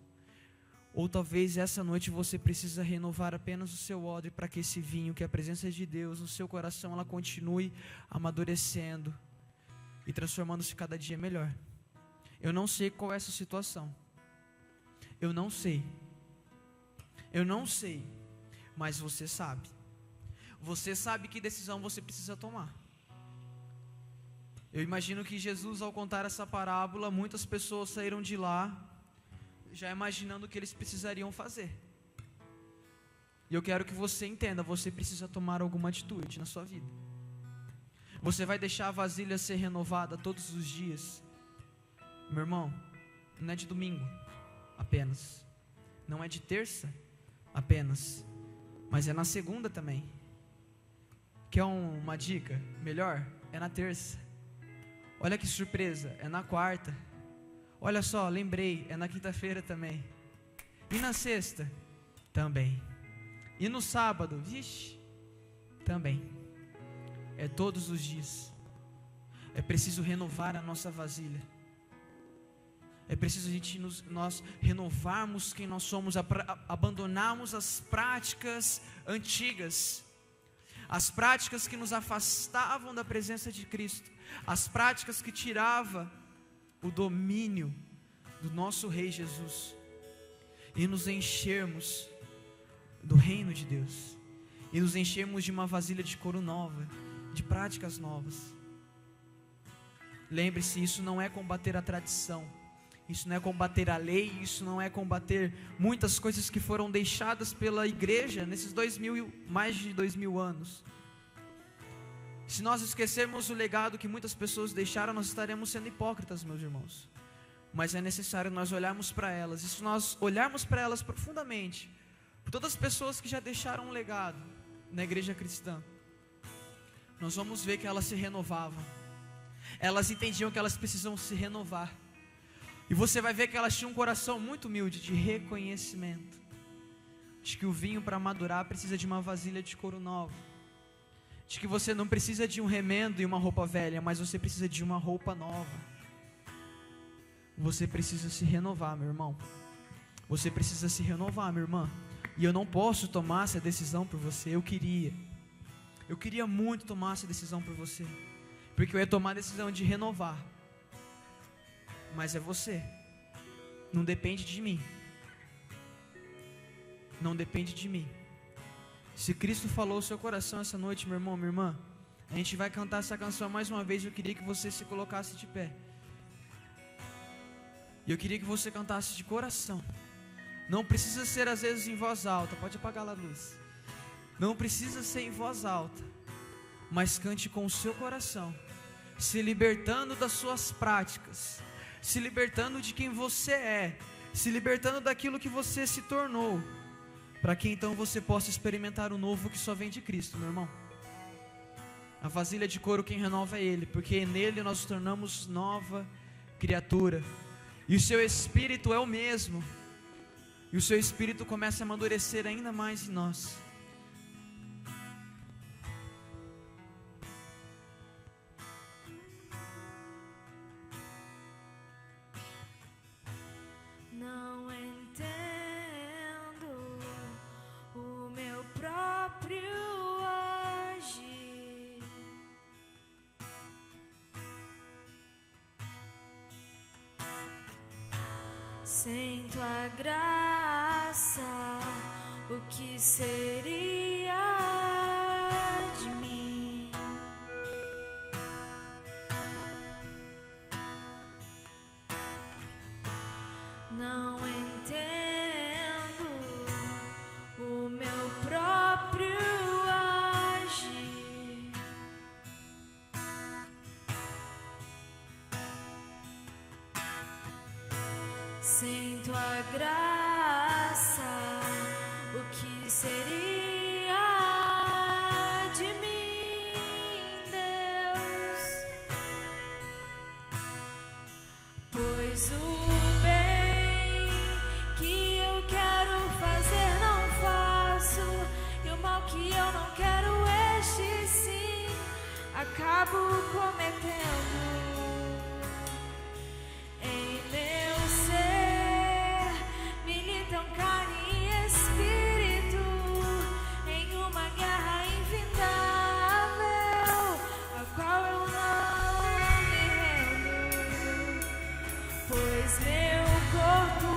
Ou talvez essa noite você precisa renovar apenas o seu odre para que esse vinho, que é a presença de Deus no seu coração, ela continue amadurecendo e transformando-se cada dia melhor. Eu não sei qual é essa situação. Eu não sei. mas você sabe. Você sabe que decisão você precisa tomar. Eu imagino que Jesus, ao contar essa parábola, muitas pessoas saíram de lá já imaginando o que eles precisariam fazer. E eu quero que você entenda, você precisa tomar alguma atitude na sua vida. Você vai deixar a vasilha ser renovada todos os dias? Meu irmão, não é de domingo apenas, não é de terça apenas, mas é na segunda também. Quer uma dica melhor? É na terça. Olha que surpresa, é na quarta. Olha só, lembrei, é na quinta-feira também. E na sexta? Também. E no sábado? Vixe, também. É todos os dias. É preciso renovar a nossa vasilha. É preciso nós renovarmos quem nós somos, abandonarmos as práticas antigas, as práticas que nos afastavam da presença de Cristo, as práticas que tiravam o domínio do nosso Rei Jesus, e nos enchermos do reino de Deus, e nos enchermos de uma vasilha de couro nova, de práticas novas. Lembre-se, isso não é combater a tradição, isso não é combater a lei, isso não é combater muitas coisas que foram deixadas pela igreja nesses mais de 2000 anos. Se nós esquecermos o legado que muitas pessoas deixaram, nós estaremos sendo hipócritas, meus irmãos. Mas é necessário nós olharmos para elas, e se nós olharmos para elas profundamente, por todas as pessoas que já deixaram um legado na igreja cristã, nós vamos ver que elas se renovavam, elas entendiam que elas precisam se renovar, e você vai ver que elas tinham um coração muito humilde, de reconhecimento, de que o vinho para madurar precisa de uma vasilha de couro nova, de que você não precisa de um remendo e uma roupa velha, mas você precisa de uma roupa nova. Você precisa se renovar, meu irmão. Você precisa se renovar, minha irmã. E eu não posso tomar essa decisão por você. Eu queria muito tomar essa decisão por você, porque eu ia tomar a decisão de renovar, mas é você. Não depende de mim. Não depende de mim. Se Cristo falou ao seu coração essa noite, meu irmão, minha irmã, a gente vai cantar essa canção mais uma vez. Eu queria que você se colocasse de pé, e eu queria que você cantasse de coração. Não precisa ser às vezes em voz alta, pode apagar a luz. Não precisa ser em voz alta, mas cante com o seu coração, se libertando das suas práticas, se libertando de quem você é, se libertando daquilo que você se tornou, para que então você possa experimentar o novo que só vem de Cristo, meu irmão. A vasilha de couro, quem renova é Ele, porque nele nós nos tornamos nova criatura, e o seu Espírito é o mesmo, e o seu Espírito começa a amadurecer ainda mais em nós. Não entendo o meu próprio agir, sem tua graça, o que seria de mim? Não entendo o meu próprio agir, sem tua graça, o que seria de mim, Deus? Pois o bem que eu quero fazer não faço, e o mal que eu não quero, este sim acabo cometendo. Em meu ser militam carne e espírito, em uma guerra infindável, a qual eu não me rendo, pois meu corpo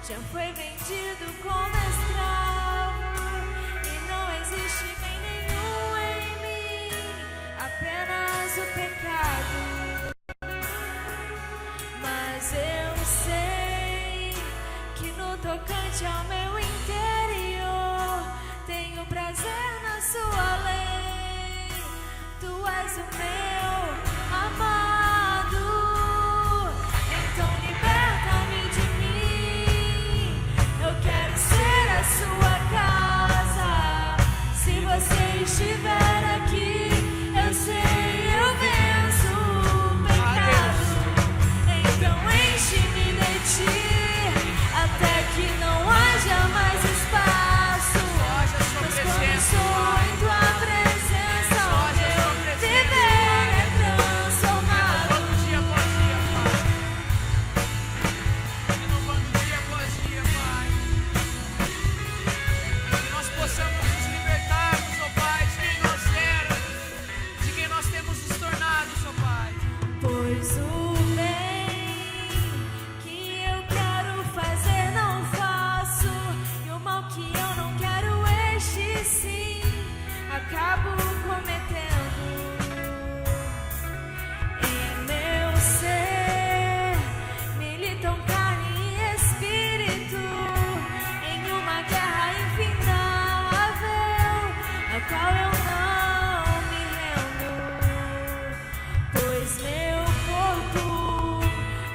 já foi vendido como escravo, pecado. Mas eu sei que no tocante ao meu interior tenho prazer na sua lei. Tu és o meu amado, então liberta-me de mim. Eu quero ser a sua casa. Se você estiver aqui, eu sei, eu venço o pecado. Então enche-me de ti, até que não haja mais espaço. Pois quando sou em tua presença, o meu viver é transformado. Dia após dia, Pai. Renovando dia após dia, Pai. Que nós possamos nos libertarmos, ó Pai, de quem nós éramos, de quem nós temos nos tornado, ó Pai. Pois o bem que eu quero fazer não faço, e o mal que eu não quero, este sim acabo cometendo. Em meu ser militam carne e espírito, em uma guerra infindável, a qual eu não me rendo. Pois meu corpo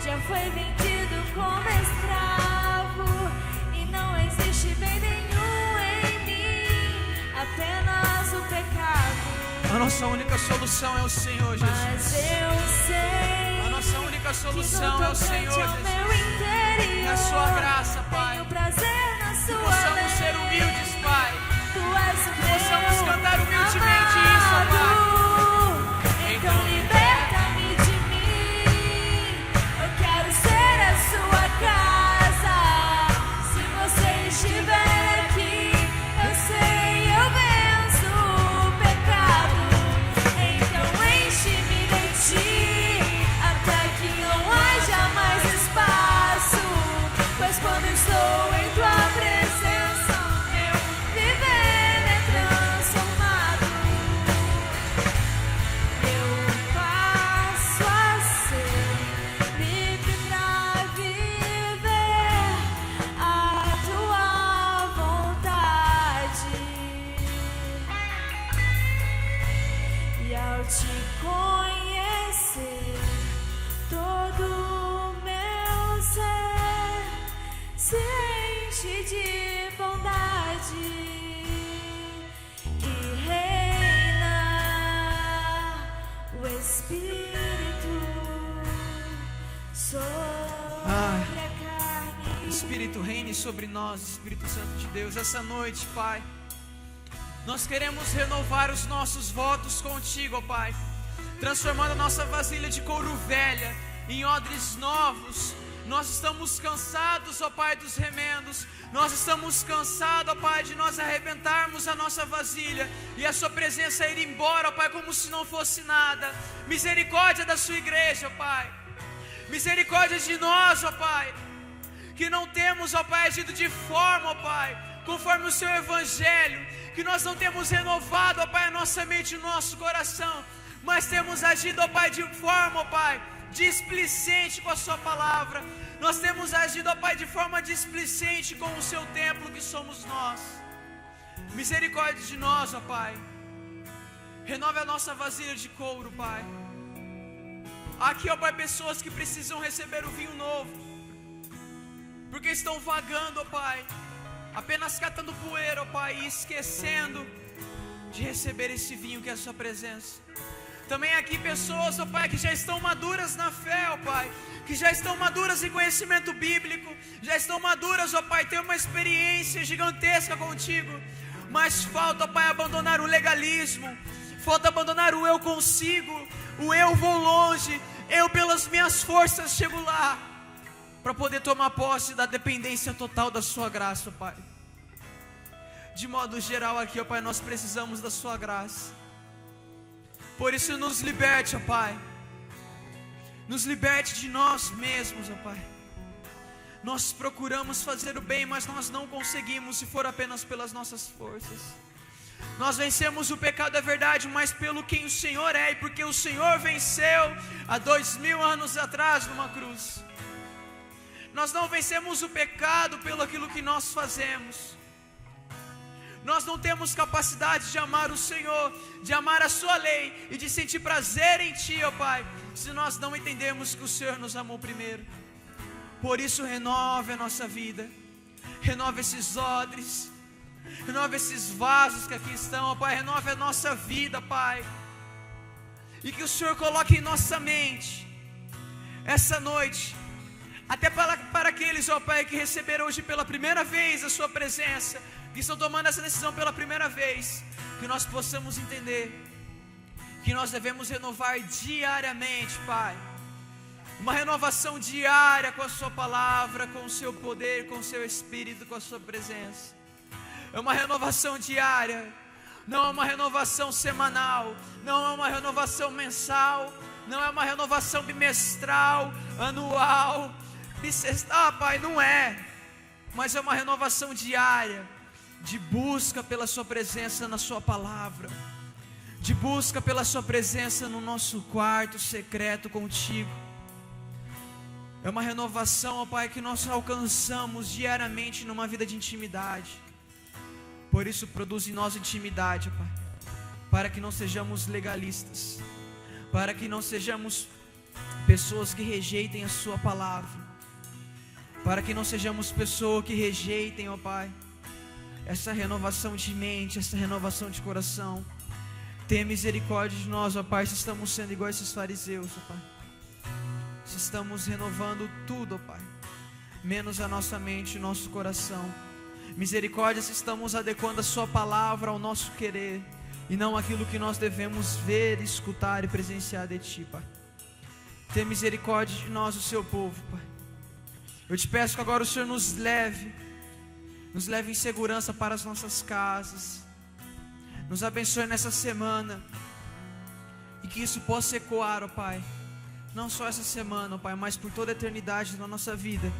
já foi vendido como escravo, e não existe bem nenhum em mim, apenas o pecado. A nossa única solução é o Senhor, Jesus. Mas eu sei A nossa única que no solução é o tocante Senhor, ao meu Jesus. interior Na sua graça, Pai. tenho prazer na Que sua possamos ser lei. humildes, Pai. Tu és o meu Possamos cantar humildemente isso, amado. Pai. Então liberta-me de mim. Eu quero ser a sua casa. Se você estiver aqui, eu sei, eu venço o pecado. Então enche-me de ti, até que não haja mais espaço. Pois quando estou em tua presença, meu viver é transformado. Eu passo a ser livre pra viver a tua vontade. E ao te conhecer, todo o meu ser se enche de bondade e reina o Espírito sobre a carne. Espírito, reine sobre nós, Espírito Santo de Deus. Essa noite, Pai, nós queremos renovar os nossos votos contigo, ó Pai, transformando a nossa vasilha de couro velha em odres novos. Nós estamos cansados, ó Pai, dos remendos. Nós estamos cansados, ó Pai, de nós arrebentarmos a nossa vasilha e a sua presença ir embora, ó Pai, como se não fosse nada. Misericórdia da sua igreja, ó Pai. Misericórdia de nós, ó Pai, que não temos, ó Pai, agido de forma, ó Pai, conforme o seu evangelho, que nós não temos renovado, ó Pai, a nossa mente e o nosso coração, mas temos agido, ó Pai, de forma, ó Pai, displicente com a sua palavra. Nós temos agido, ó Pai, de forma displicente com o seu templo que somos nós. Misericórdia de nós, ó Pai. Renove a nossa vasilha de couro, Pai. Aqui, ó Pai, pessoas que precisam receber o vinho novo, porque estão vagando, ó Pai, apenas catando poeira, ó Pai, e esquecendo de receber esse vinho que é a sua presença. Também aqui pessoas, ó Pai, que já estão maduras na fé, ó Pai, que já estão maduras em conhecimento bíblico, já estão maduras, ó Pai, tem uma experiência gigantesca contigo, mas falta, ó Pai, abandonar o legalismo, falta abandonar o eu consigo, o eu vou longe, eu pelas minhas forças chego lá, para poder tomar posse da dependência total da sua graça, ó Pai. De modo geral aqui, ó Pai, nós precisamos da sua graça. Por isso nos liberte, ó Pai. Nos liberte de nós mesmos, ó Pai. Nós procuramos fazer o bem, mas nós não conseguimos se for apenas pelas nossas forças. Nós vencemos o pecado, é verdade, mas pelo quem o Senhor é, e porque o Senhor venceu há 2000 anos atrás numa cruz. Nós não vencemos o pecado pelo aquilo que nós fazemos. Nós não temos capacidade de amar o Senhor, de amar a sua lei e de sentir prazer em Ti, ó Pai, se nós não entendermos que o Senhor nos amou primeiro. Por isso renove a nossa vida, renove esses odres, renove esses vasos que aqui estão, ó Pai, renove a nossa vida, Pai, e que o Senhor coloque em nossa mente, essa noite, até para aqueles, ó Pai, que receberam hoje pela primeira vez a Sua presença, que estão tomando essa decisão pela primeira vez, que nós possamos entender que nós devemos renovar diariamente, Pai, uma renovação diária com a Sua palavra, com o Seu poder, com o Seu Espírito, com a Sua presença. É uma renovação diária, não é uma renovação semanal, não é uma renovação mensal, não é uma renovação bimestral, anual, bissextal, Pai, não é, mas é uma renovação diária, de busca pela Sua presença na Sua palavra, de busca pela Sua presença no nosso quarto secreto contigo. É uma renovação, ó Pai, que nós alcançamos diariamente numa vida de intimidade. Por isso produz em nós intimidade, ó Pai, para que não sejamos legalistas, para que não sejamos pessoas que rejeitem a Sua palavra, para que não sejamos pessoas que rejeitem, ó Pai, essa renovação de mente, essa renovação de coração. Tenha misericórdia de nós, ó Pai, se estamos sendo igual a esses fariseus, ó Pai, se estamos renovando tudo, ó Pai, menos a nossa mente e o nosso coração. Misericórdia se estamos adequando a Sua palavra ao nosso querer, e não aquilo que nós devemos ver, escutar e presenciar de Ti, Pai. Tenha misericórdia de nós, o Seu povo, Pai. Eu te peço que agora o Senhor nos leve em segurança para as nossas casas, nos abençoe nessa semana, e que isso possa ecoar, ó Pai, não só essa semana, ó Pai, mas por toda a eternidade da nossa vida,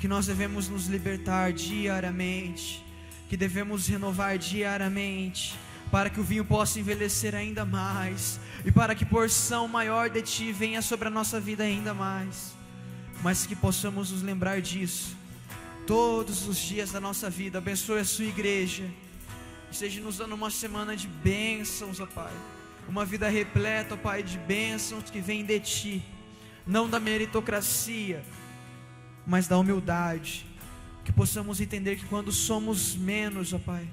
que nós devemos nos libertar diariamente, que devemos renovar diariamente, para que o vinho possa envelhecer ainda mais, e para que porção maior de Ti venha sobre a nossa vida ainda mais, mas que possamos nos lembrar disso todos os dias da nossa vida. Abençoe a Sua igreja, esteja nos dando uma semana de bênçãos, ó Pai, uma vida repleta, ó Pai, de bênçãos que vem de Ti, não da meritocracia, mas da humildade, que possamos entender que quando somos menos, ó Pai,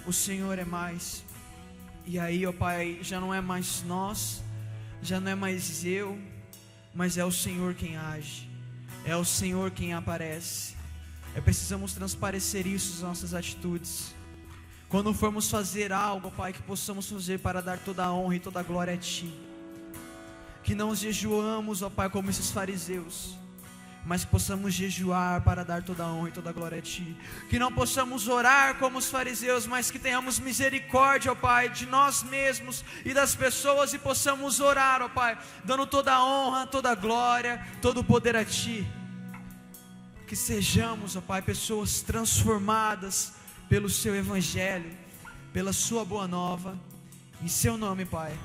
o Senhor é mais, e aí, ó Pai, já não é mais nós, já não é mais eu, mas é o Senhor quem age, é o Senhor quem aparece. Precisamos transparecer isso nas nossas atitudes. Quando formos fazer algo, Pai, que possamos fazer para dar toda a honra e toda a glória a Ti. Que não jejuamos, ó Pai, como esses fariseus, mas que possamos jejuar para dar toda a honra e toda a glória a Ti. Que não possamos orar como os fariseus, mas que tenhamos misericórdia, ó Pai, de nós mesmos e das pessoas, e possamos orar, ó Pai, dando toda a honra, toda a glória, todo o poder a Ti. Que sejamos, ó Pai, pessoas transformadas pelo Seu Evangelho, pela Sua boa nova. Em Seu nome, Pai,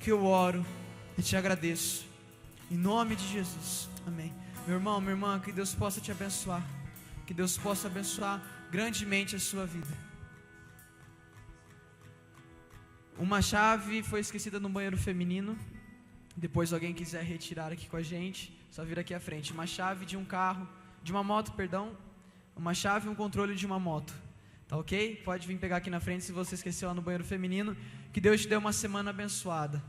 que eu oro e Te agradeço, em nome de Jesus, amém. Meu irmão, minha irmã, que Deus possa te abençoar, que Deus possa abençoar grandemente a sua vida. Uma chave foi esquecida no banheiro feminino. Depois alguém quiser retirar aqui com a gente, só vir aqui à frente. Uma chave de um carro, de uma moto, perdão. Uma chave e um controle de uma moto. Tá ok? Pode vir pegar aqui na frente se você esqueceu lá no banheiro feminino. Que Deus te dê uma semana abençoada.